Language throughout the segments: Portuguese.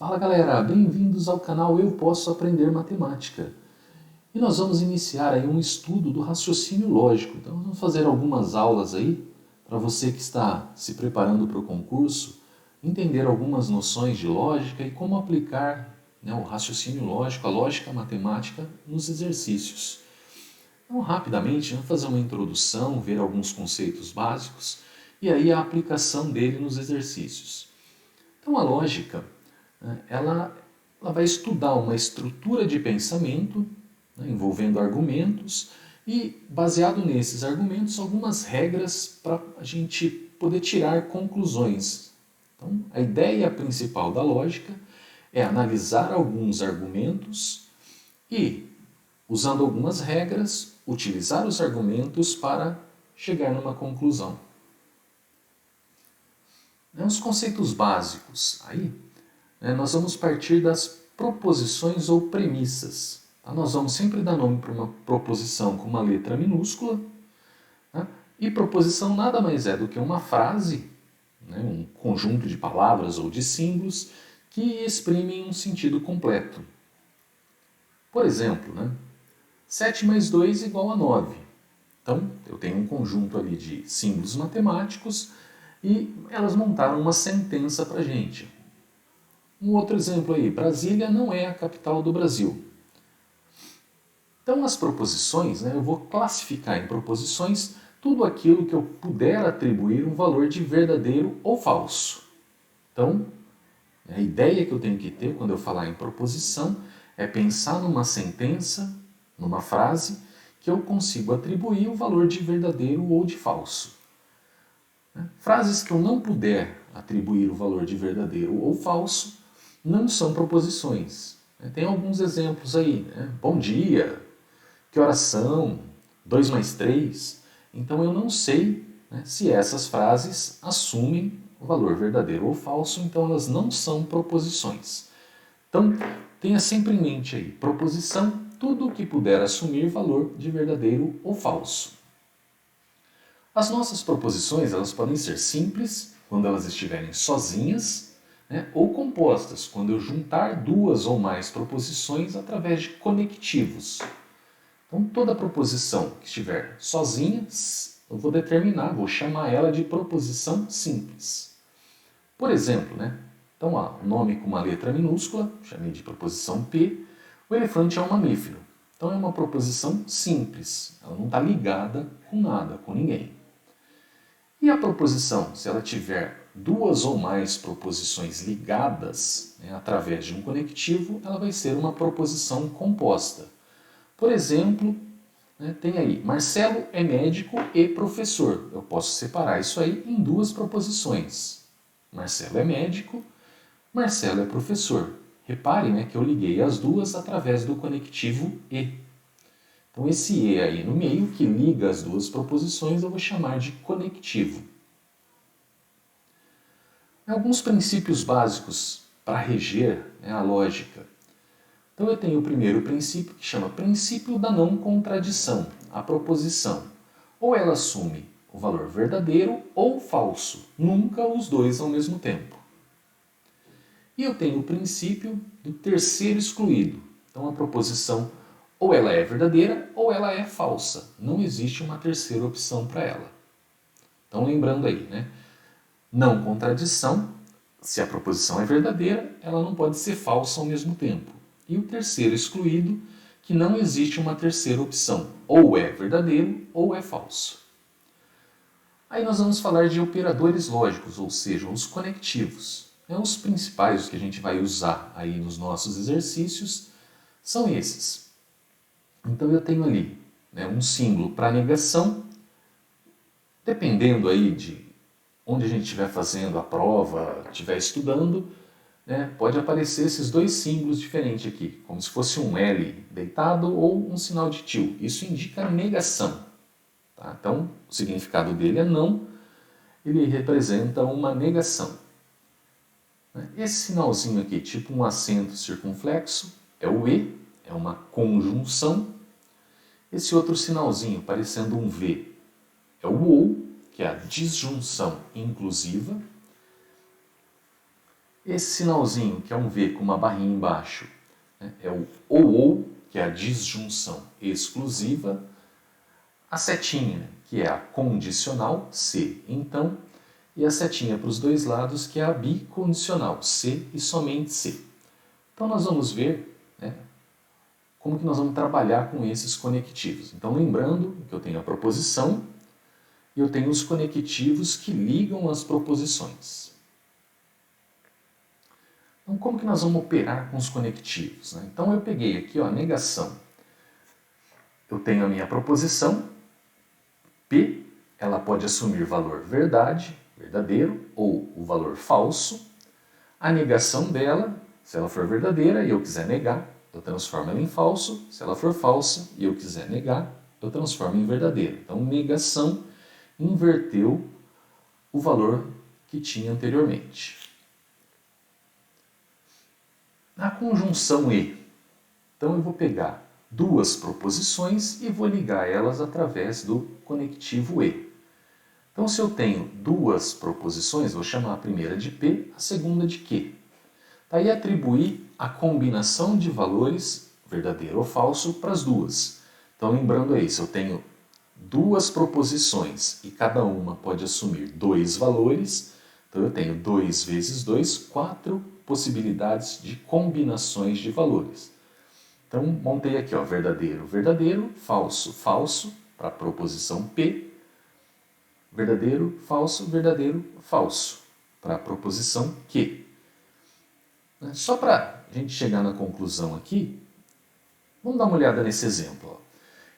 Fala galera, bem-vindos ao canal Eu Posso Aprender Matemática. E nós vamos iniciar aí um estudo do raciocínio lógico. Então vamos fazer algumas aulas aí para você que está se preparando para o concurso, entender algumas noções de lógica e como aplicar o raciocínio lógico, a lógica matemática nos exercícios. Então rapidamente vamos fazer uma introdução, ver alguns conceitos básicos e aí a aplicação dele nos exercícios. Então a lógica ela vai estudar uma estrutura de pensamento, envolvendo argumentos e, baseado nesses argumentos, algumas regras para a gente poder tirar conclusões. Então, a ideia principal da lógica é analisar alguns argumentos e, usando algumas regras, utilizar os argumentos para chegar numa conclusão. Os conceitos básicos aí, nós vamos partir das proposições ou premissas. Nós vamos sempre dar nome para uma proposição com uma letra minúscula. E proposição nada mais é do que uma frase, um conjunto de palavras ou de símbolos que exprimem um sentido completo. Por exemplo, 7 mais 2 igual a 9. Então, eu tenho um conjunto ali de símbolos matemáticos e elas montaram uma sentença para a gente. Um outro exemplo aí, Brasília não é a capital do Brasil. Então as proposições, eu vou classificar em proposições tudo aquilo que eu puder atribuir um valor de verdadeiro ou falso. Então, a ideia que eu tenho que ter quando eu falar em proposição é pensar numa sentença, numa frase, que eu consigo atribuir o valor de verdadeiro ou de falso. Frases que eu não puder atribuir o valor de verdadeiro ou falso não são proposições. Tem alguns exemplos aí. Bom dia, que horas são, 2 mais 3. Então eu não sei se essas frases assumem o valor verdadeiro ou falso, então elas não são proposições. Então tenha sempre em mente aí, proposição, tudo que puder assumir valor de verdadeiro ou falso. As nossas proposições elas podem ser simples, quando elas estiverem sozinhas, ou compostas, quando eu juntar duas ou mais proposições através de conectivos. Então, toda proposição que estiver sozinha, eu vou chamar ela de proposição simples. Por exemplo, então, o nome com uma letra minúscula, chamei de proposição P, o elefante é um mamífero. Então, é uma proposição simples, ela não está ligada com nada, com ninguém. E a proposição, se ela tiver duas ou mais proposições ligadas através de um conectivo, ela vai ser uma proposição composta. Por exemplo, tem aí, Marcelo é médico e professor. Eu posso separar isso aí em duas proposições. Marcelo é médico, Marcelo é professor. Reparem que eu liguei as duas através do conectivo e. Então esse e aí no meio, que liga as duas proposições, eu vou chamar de conectivo. Alguns princípios básicos para reger a lógica. Então eu tenho o primeiro princípio que chama princípio da não contradição, a proposição. Ou ela assume o valor verdadeiro ou falso, nunca os dois ao mesmo tempo. E eu tenho o princípio do terceiro excluído. Então a proposição ou ela é verdadeira ou ela é falsa. Não existe uma terceira opção para ela. Então lembrando aí, não contradição, se a proposição é verdadeira, ela não pode ser falsa ao mesmo tempo. E o terceiro excluído, que não existe uma terceira opção, ou é verdadeiro ou é falso. Aí nós vamos falar de operadores lógicos, ou seja, os conectivos. Os principais que a gente vai usar aí nos nossos exercícios são esses. Então eu tenho ali um símbolo para negação, dependendo aí de onde a gente estiver fazendo a prova, estiver estudando, pode aparecer esses dois símbolos diferentes aqui, como se fosse um L deitado ou um sinal de tio. Isso indica negação. Tá? Então, o significado dele é não, ele representa uma negação. Esse sinalzinho aqui, tipo um acento circunflexo, é o E, é uma conjunção. Esse outro sinalzinho, parecendo um V, é o OU, que é a disjunção inclusiva. Esse sinalzinho, que é um V com uma barrinha embaixo, né, é o ou, que é a disjunção exclusiva. A setinha, que é a condicional, se, então, e a setinha para os dois lados, que é a bicondicional, se e somente se. Então nós vamos ver, né, como que nós vamos trabalhar com esses conectivos. Então lembrando que eu tenho a proposição e eu tenho os conectivos que ligam as proposições. Então como que nós vamos operar com os conectivos, né? Então eu peguei aqui, ó, a negação. Eu tenho a minha proposição, P, ela pode assumir valor verdade, verdadeiro, ou o valor falso. A negação dela, se ela for verdadeira e eu quiser negar, eu transformo ela em falso. Se ela for falsa e eu quiser negar, eu transformo em verdadeiro. Então, negação inverteu o valor que tinha anteriormente. Na conjunção e, então eu vou pegar duas proposições e vou ligar elas através do conectivo e. Então, se eu tenho duas proposições, vou chamar a primeira de P, a segunda de Q. Daí atribuir a combinação de valores, verdadeiro ou falso, para as duas. Então, lembrando aí, se eu tenho duas proposições e cada uma pode assumir dois valores, então eu tenho 2 vezes 2, 4 possibilidades de combinações de valores. Então, montei aqui, ó, verdadeiro, verdadeiro, falso, falso, para a proposição P, verdadeiro, falso, para a proposição Q. Só para a gente chegar na conclusão aqui, vamos dar uma olhada nesse exemplo. Ó.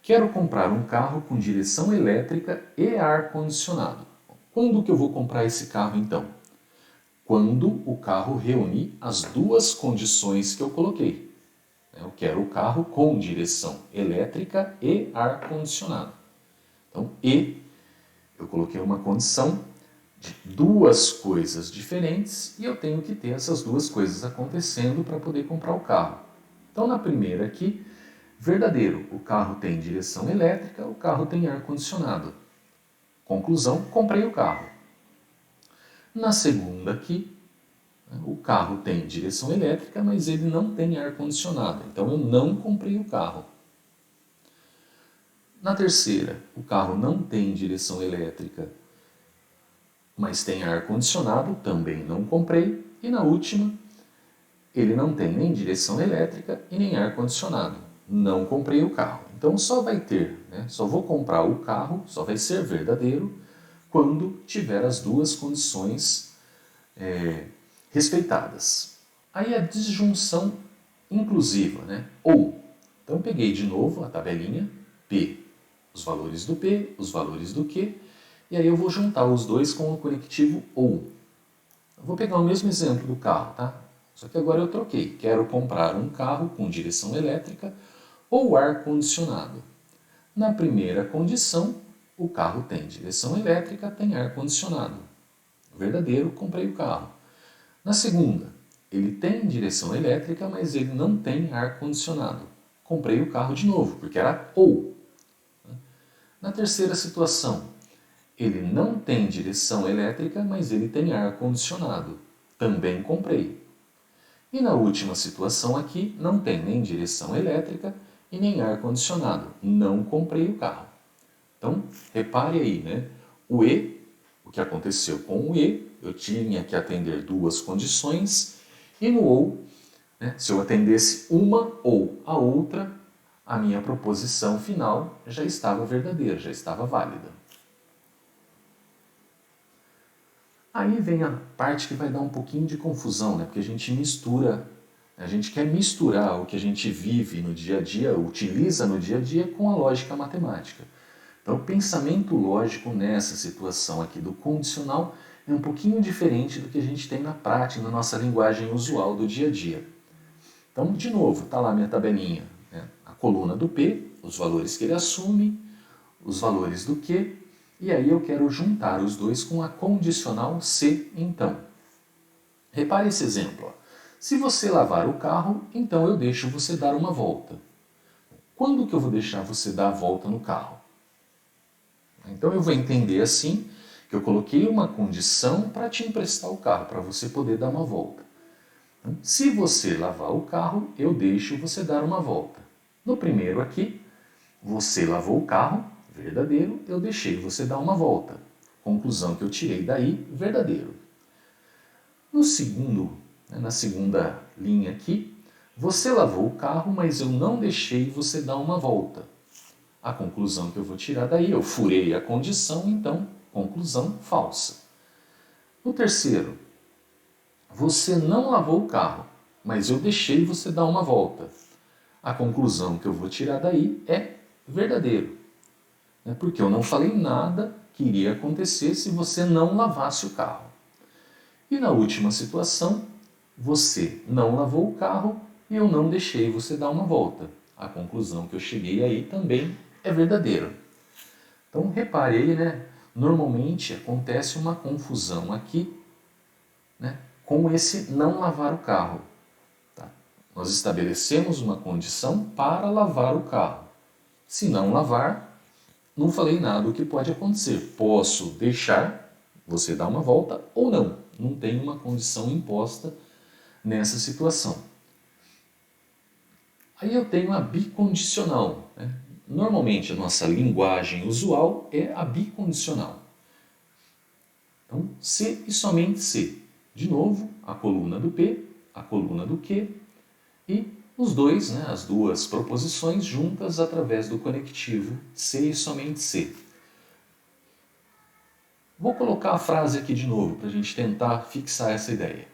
Quero comprar um carro com direção elétrica e ar-condicionado. Quando que eu vou comprar esse carro então? Quando o carro reunir as duas condições que eu coloquei. Eu quero o carro com direção elétrica e ar-condicionado. Então, eu coloquei uma condição de duas coisas diferentes e eu tenho que ter essas duas coisas acontecendo para poder comprar o carro. Então, na primeira aqui, verdadeiro, o carro tem direção elétrica, o carro tem ar-condicionado. Conclusão, comprei o carro. Na segunda aqui, o carro tem direção elétrica, mas ele não tem ar-condicionado, então eu não comprei o carro. Na terceira, o carro não tem direção elétrica, mas tem ar-condicionado, também não comprei. E na última, ele não tem nem direção elétrica e nem ar-condicionado, não comprei o carro. Então só vai ter, né, só vou comprar o carro, só vai ser verdadeiro quando tiver as duas condições respeitadas. Aí a disjunção inclusiva, né, ou. Então peguei de novo a tabelinha, P, os valores do P, os valores do Q, e aí eu vou juntar os dois com o conectivo ou. Eu vou pegar o mesmo exemplo do carro, tá? Só que agora eu troquei. Quero comprar um carro com direção elétrica ou ar-condicionado. Na primeira condição, o carro tem direção elétrica, tem ar-condicionado. Verdadeiro, comprei o carro. Na segunda, ele tem direção elétrica, mas ele não tem ar-condicionado. Comprei o carro de novo, porque era ou. Na terceira situação, ele não tem direção elétrica, mas ele tem ar-condicionado. Também comprei. E na última situação aqui, não tem nem direção elétrica e nem ar-condicionado. Não comprei o carro. Então, repare aí, né? O que aconteceu com o E, eu tinha que atender duas condições, e no ou, né, se eu atendesse uma ou a outra, a minha proposição final já estava verdadeira, já estava válida. Aí vem a parte que vai dar um pouquinho de confusão, né? Porque a gente mistura, a gente quer misturar o que a gente vive no dia a dia, utiliza no dia a dia com a lógica matemática. Então, o pensamento lógico nessa situação aqui do condicional é um pouquinho diferente do que a gente tem na prática, na nossa linguagem usual do dia a dia. Então, de novo, está lá minha tabelinha, né? A coluna do P, os valores que ele assume, os valores do Q, e aí eu quero juntar os dois com a condicional se, então. Repare esse exemplo. Ó. Se você lavar o carro, então eu deixo você dar uma volta. Quando que eu vou deixar você dar a volta no carro? Então eu vou entender assim, que eu coloquei uma condição para te emprestar o carro, para você poder dar uma volta. Então, se você lavar o carro, eu deixo você dar uma volta. No primeiro aqui, você lavou o carro, verdadeiro, eu deixei você dar uma volta. Conclusão que eu tirei daí, verdadeiro. No segundo, na segunda linha aqui, você lavou o carro, mas eu não deixei você dar uma volta. A conclusão que eu vou tirar daí, eu furei a condição, então, conclusão falsa. No terceiro, você não lavou o carro, mas eu deixei você dar uma volta. A conclusão que eu vou tirar daí é verdadeiro. Porque eu não falei nada que iria acontecer se você não lavasse o carro. E na última situação, você não lavou o carro e eu não deixei você dar uma volta. A conclusão que eu cheguei aí também é verdadeiro. Então repare aí, normalmente acontece uma confusão aqui, com esse não lavar o carro. Tá? Nós estabelecemos uma condição para lavar o carro. Se não lavar, não falei nada o que pode acontecer. Posso deixar você dar uma volta ou não. Não tem uma condição imposta nessa situação. Aí eu tenho a bicondicional. Normalmente a nossa linguagem usual é a bicondicional. Então, se e somente se. De novo, a coluna do P, a coluna do Q e os dois, as duas proposições juntas através do conectivo se e somente se. Vou colocar a frase aqui de novo para a gente tentar fixar essa ideia.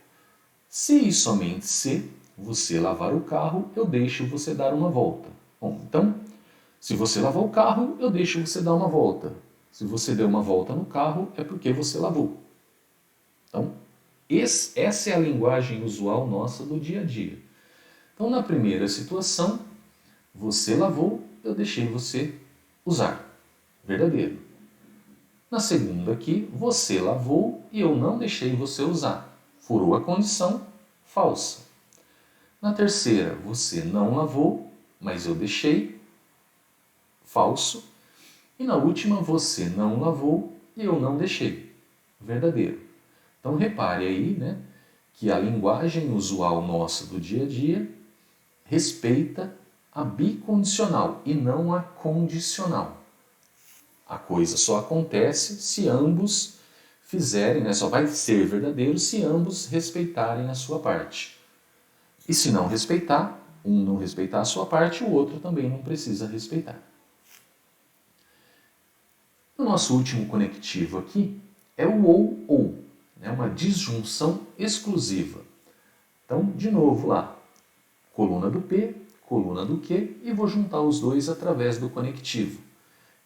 Se e somente se você lavar o carro, eu deixo você dar uma volta. Bom, então, se você lavar o carro, eu deixo você dar uma volta. Se você deu uma volta no carro, é porque você lavou. Então, essa é a linguagem usual nossa do dia a dia. Então, na primeira situação, você lavou, eu deixei você usar. Verdadeiro. Na segunda aqui, você lavou e eu não deixei você usar. Furou a condição, falsa. Na terceira, você não lavou, mas eu deixei, falso. E na última, você não lavou e eu não deixei, verdadeiro. Então repare aí, que a linguagem usual nossa do dia a dia respeita a bicondicional e não a condicional. A coisa só acontece se ambos fizerem, só vai ser verdadeiro se ambos respeitarem a sua parte. E se não respeitar, um não respeitar a sua parte, o outro também não precisa respeitar. O nosso último conectivo aqui é o ou. É uma disjunção exclusiva. Então, de novo lá, coluna do P, coluna do Q, e vou juntar os dois através do conectivo.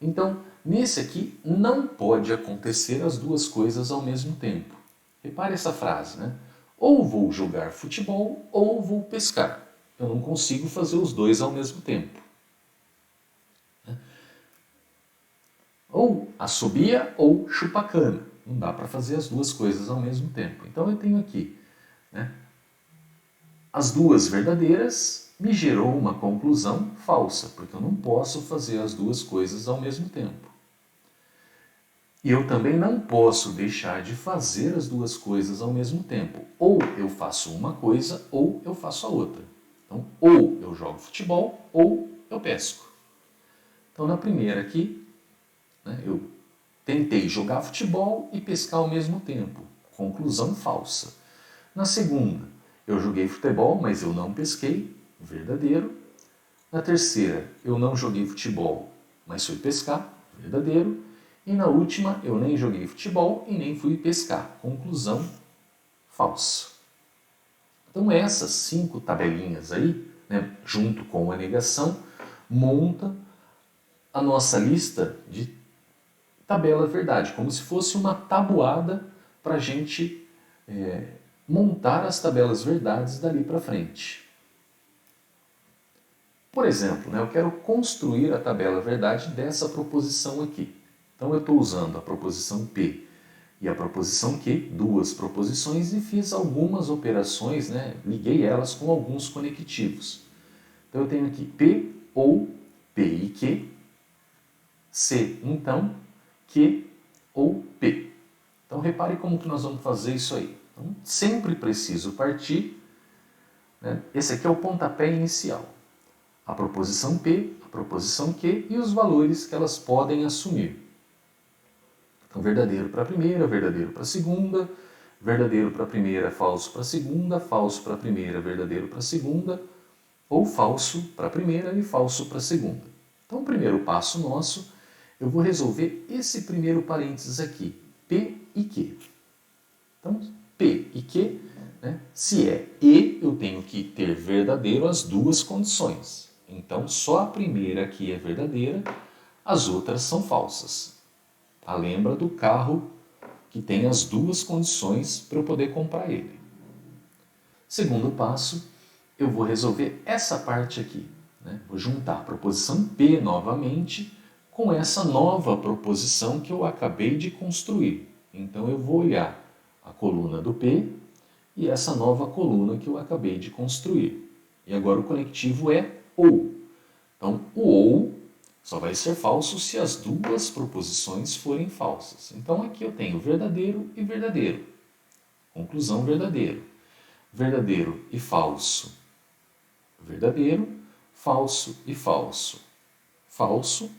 Então, nesse aqui, não pode acontecer as duas coisas ao mesmo tempo. Repare essa frase, Ou vou jogar futebol ou vou pescar. Eu não consigo fazer os dois ao mesmo tempo. Ou assobia ou chupa cana. Não dá para fazer as duas coisas ao mesmo tempo. Então eu tenho aqui, as duas verdadeiras me gerou uma conclusão falsa, porque eu não posso fazer as duas coisas ao mesmo tempo. E eu também não posso deixar de fazer as duas coisas ao mesmo tempo. Ou eu faço uma coisa ou eu faço a outra. Então, ou eu jogo futebol ou eu pesco. Então, na primeira aqui, eu tentei jogar futebol e pescar ao mesmo tempo. Conclusão falsa. Na segunda, eu joguei futebol, mas eu não pesquei. Verdadeiro. Na terceira, eu não joguei futebol, mas fui pescar. Verdadeiro. E na última, eu nem joguei futebol e nem fui pescar. Conclusão falsa. Então essas 5 tabelinhas aí, junto com a negação, monta a nossa lista de tabela verdade, como se fosse uma tabuada para a gente montar as tabelas verdades dali para frente. Por exemplo, eu quero construir a tabela verdade dessa proposição aqui. Então eu estou usando a proposição P e a proposição Q, duas proposições, e fiz algumas operações, liguei elas com alguns conectivos. Então eu tenho aqui P ou P e Q, C então, Q ou P. Então repare como que nós vamos fazer isso aí. Então, sempre preciso partir né? Esse aqui é o pontapé inicial. A proposição P, a proposição Q e os valores que elas podem assumir. Então, verdadeiro para a primeira, verdadeiro para a segunda, verdadeiro para a primeira, falso para a segunda, falso para a primeira, verdadeiro para a segunda, ou falso para a primeira e falso para a segunda. Então, o primeiro passo nosso, eu vou resolver esse primeiro parênteses aqui, P e Q. Então, P e Q, né? Se é E, eu tenho que ter verdadeiro as duas condições. Então, só a primeira aqui é verdadeira, as outras são falsas. Lembra do carro que tem as duas condições para eu poder comprar ele. Segundo passo, eu vou resolver essa parte aqui, né? Vou juntar a proposição P novamente com essa nova proposição que eu acabei de construir. Então, eu vou olhar a coluna do P e essa nova coluna que eu acabei de construir. E agora o conectivo é OU. Então, o OU só vai ser falso se as duas proposições forem falsas. Então, aqui eu tenho verdadeiro e verdadeiro. Conclusão, verdadeiro. Verdadeiro e falso. Verdadeiro, falso e falso. Falso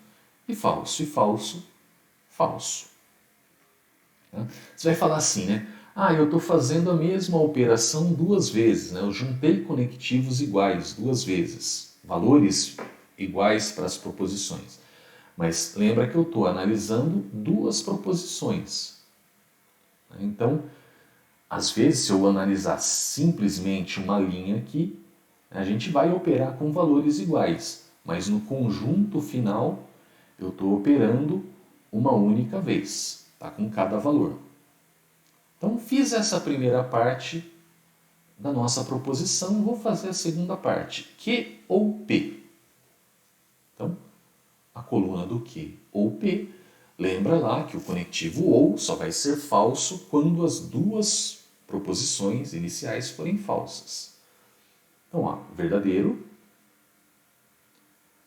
e falso e falso, falso. Você vai falar assim, né? Eu estou fazendo a mesma operação duas vezes, né? Eu juntei conectivos iguais duas vezes, valores iguais para as proposições. Mas lembra que eu estou analisando duas proposições. Então, às vezes, se eu analisar simplesmente uma linha aqui, a gente vai operar com valores iguais, mas no conjunto final eu estou operando uma única vez, tá? Com cada valor. Então, fiz essa primeira parte da nossa proposição, vou fazer a segunda parte, Q ou P. Então, a coluna do Q ou P, lembra lá que o conectivo OU só vai ser falso quando as duas proposições iniciais forem falsas. Então, verdadeiro,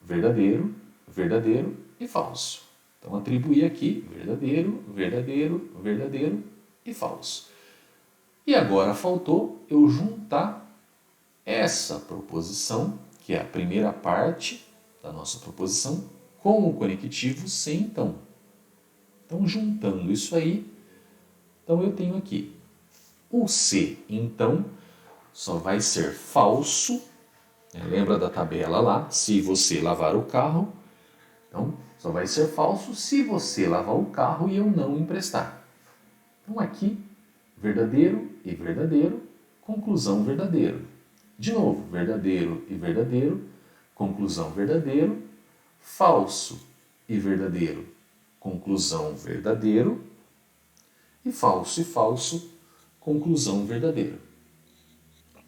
verdadeiro, verdadeiro e falso. Então, atribuir aqui verdadeiro, verdadeiro, verdadeiro e falso. E agora faltou eu juntar essa proposição, que é a primeira parte da nossa proposição, com o conectivo se então. Então, juntando isso aí, então eu tenho aqui o se então só vai ser falso. Lembra da tabela lá? Se você lavar o carro, então só vai ser falso se você lavar o carro e eu não emprestar. Então aqui, verdadeiro e verdadeiro, conclusão verdadeiro. De novo, verdadeiro e verdadeiro, conclusão verdadeiro, falso e verdadeiro, conclusão verdadeiro, e falso, conclusão verdadeiro.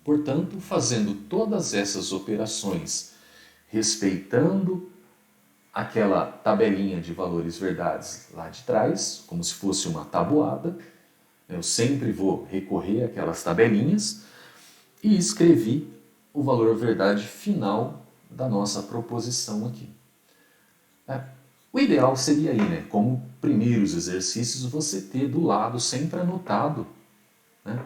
Portanto, fazendo todas essas operações, respeitando aquela tabelinha de valores verdades lá de trás, como se fosse uma tabuada, eu sempre vou recorrer àquelas tabelinhas e escrevi o valor verdade final da nossa proposição aqui. O ideal seria aí, né, como primeiros exercícios, você ter do lado sempre anotado, né,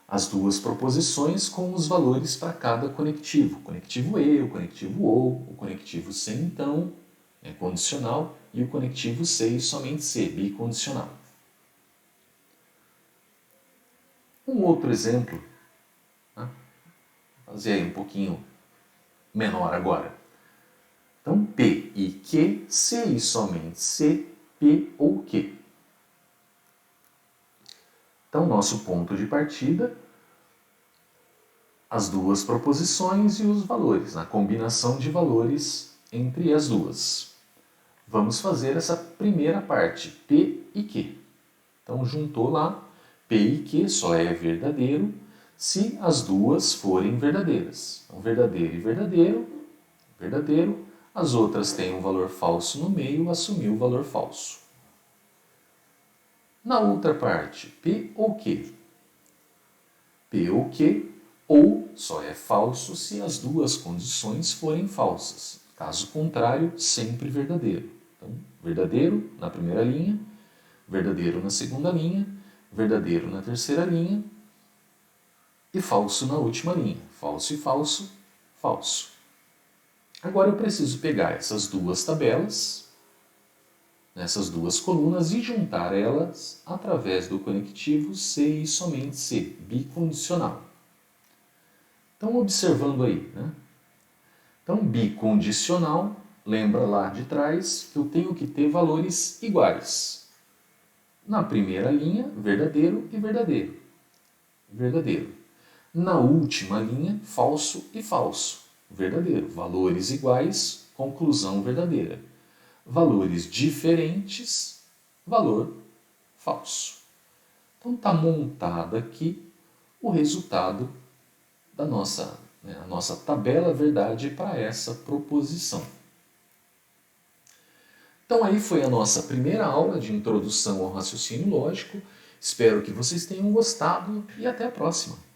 as duas proposições com os valores para cada conectivo. O conectivo E, o conectivo OU, o conectivo se então, condicional, e o conectivo se e somente se, bicondicional. Um outro exemplo, né, vou fazer aí um pouquinho menor agora. Então, P e Q, se e somente se, P ou Q. Então, nosso ponto de partida, as duas proposições e os valores, a combinação de valores entre as duas. Vamos fazer essa primeira parte, P e Q. Então, juntou lá, P e Q só é verdadeiro se as duas forem verdadeiras. Então, verdadeiro e verdadeiro, verdadeiro. As outras têm um valor falso no meio, assumiu o valor falso. Na outra parte, P ou Q. P ou Q, ou só é falso se as duas condições forem falsas. Caso contrário, sempre verdadeiro. Então, verdadeiro na primeira linha, verdadeiro na segunda linha, verdadeiro na terceira linha e falso na última linha. falso e falso, falso. Agora eu preciso pegar essas duas tabelas, essas duas colunas, e juntar elas através do conectivo C e somente C, bicondicional. Então, observando aí, né? Então, bicondicional, lembra lá de trás que eu tenho que ter valores iguais. Na primeira linha, verdadeiro e verdadeiro. Verdadeiro. Na última linha, falso e falso. Verdadeiro. Valores iguais, conclusão verdadeira. Valores diferentes, valor falso. Então está montado aqui o resultado da a nossa tabela verdade para essa proposição. Então aí foi a nossa primeira aula de introdução ao raciocínio lógico. Espero que vocês tenham gostado e até a próxima.